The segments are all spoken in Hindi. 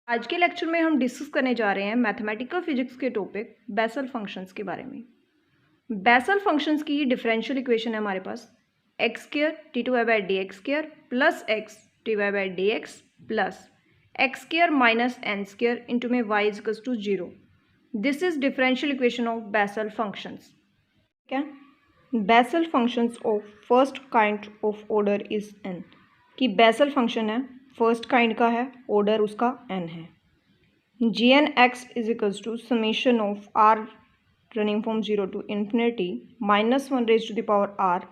आज के लेक्चर में हम डिस्कस करने जा रहे हैं मैथमेटिकल फिजिक्स के टॉपिक बेसल फंक्शंस के बारे में। बेसल फंक्शंस की डिफरेंशियल इक्वेशन है हमारे पास x square d two y by d x square plus x d y by d x plus x square minus n square into में y is equals to 0। This is differential equation of Bessel functions. ठीक है, Bessel functions of first kind of order is n. कि बेसल फंक्शन है फर्स्ट काइंड का है, ऑर्डर उसका n है। J n x is equals to summation of r running from 0 to infinity minus 1 raise to the power r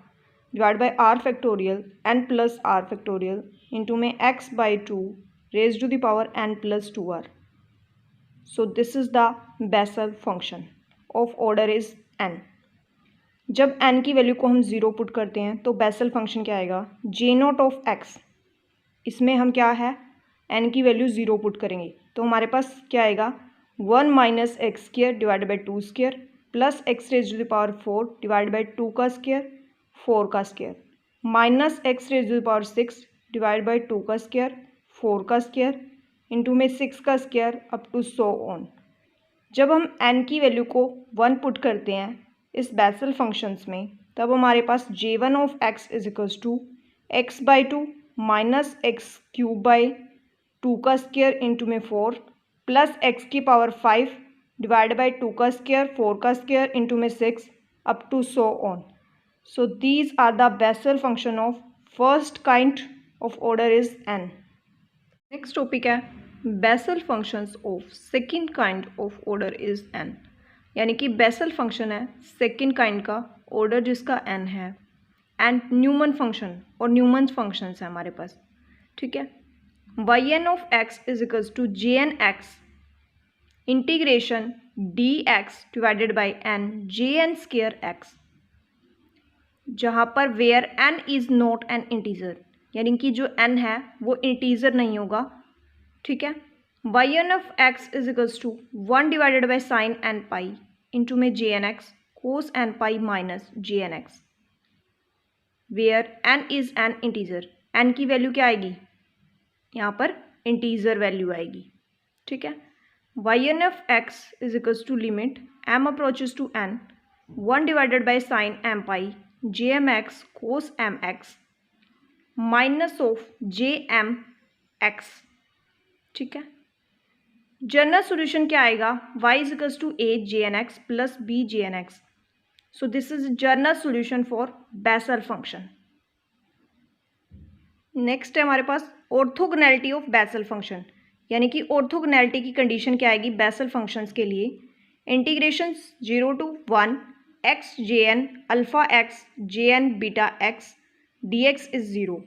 divide by r factorial n plus r factorial into में x by 2 raise to the power n plus 2r। So this is the Bessel function of order is n। जब n की वैल्यू को हम 0 पुट करते हैं तो बेसल फंक्शन क्या आएगा, जे नॉट ऑफ x। इसमें हम क्या है n की वैल्यू 0 पुट करेंगे तो हमारे पास क्या आएगा 1 minus x square divide by 2 square plus x raise to the power 4 divide by 2 का स्क्वायर 4 का square minus x raise to the power 6 divide by 2 का स्क्वायर 4 का स्क्वायर इंटू में 6 का square up to so on. जब हम n की वैल्यू को 1 पुट करते हैं इस बेसल फंक्शंस में तब हमारे पास j1 of x is equals to x by 2 minus x cube by 2 का स्क्वायर इंटू में 4 प्लस एक्स की पावर 5 डिवाइड बाई 2 का स्क्वायर 4 का स्क्वायर इंटू में 6 up to so on. So these are the Bessel function of first kind of order is n। Next topic है Bessel functions of second kind of order is n। यानी कि बेसल फंक्शन है सेकंड काइंड का, ऑर्डर जिसका n है, एंड न्यूमन फंक्शन और न्यूमन फंक्शंस है हमारे पास। ठीक है, Y N of x is equals to J N x integration d x divided by N J N square x, जहाँ पर where n is not an integer, यानी कि जो n है वो इंटीजर नहीं होगा। ठीक है, Y N of x is equals to 1 divided by sine n pi into में J N x cos n pi minus J N x, where n is an integer. n की वैल्यू क्या आएगी, यहाँ पर इंटीजर वैल्यू आएगी। ठीक है, Y N of x is equals to limit m approaches to n 1 divided by sine m pi J M x cos m x minus of J M x. ठीक है, जनरल सोल्यूशन क्या आएगा, y is equals to a J N x plus b J N x. So this is general solution for Bessel function. Next है हमारे पास ऑर्थोगोनैलिटी ऑफ बेसल फंक्शन। यानी कि ऑर्थोगोनैलिटी की कंडीशन क्या आएगी बेसल फंक्शंस के लिए, integration 0 to 1 x J N alpha x J N beta x d x is 0।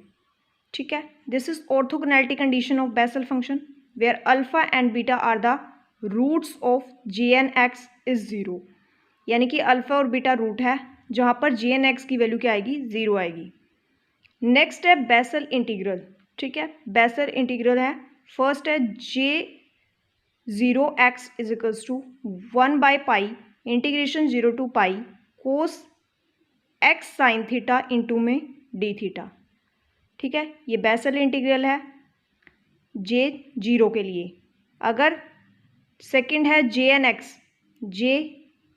ठीक है, this is orthogonality condition of Bessel function where alpha and beta are the roots of J N x is 0। यानी कि अल्फा और बीटा रूट है जहाँ पर जे एन एक्स की वैल्यू क्या आएगी 0 आएगी। नेक्स्ट है बेसल इंटीग्रल। ठीक है, बेसल इंटीग्रल है फर्स्ट है J 0 x is equals to 1 by pi integration 0 to pi cos x sine theta into में डी थीटा। ठीक है, ये बेसल इंटीग्रल है जे 0 के लिए। अगर सेकंड है J N x, J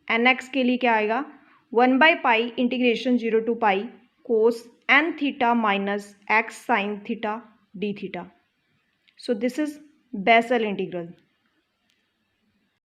N x के लिए क्या आएगा 1 by pi integration 0 to pi cos n theta minus x sine theta d theta. So this is Bessel integral.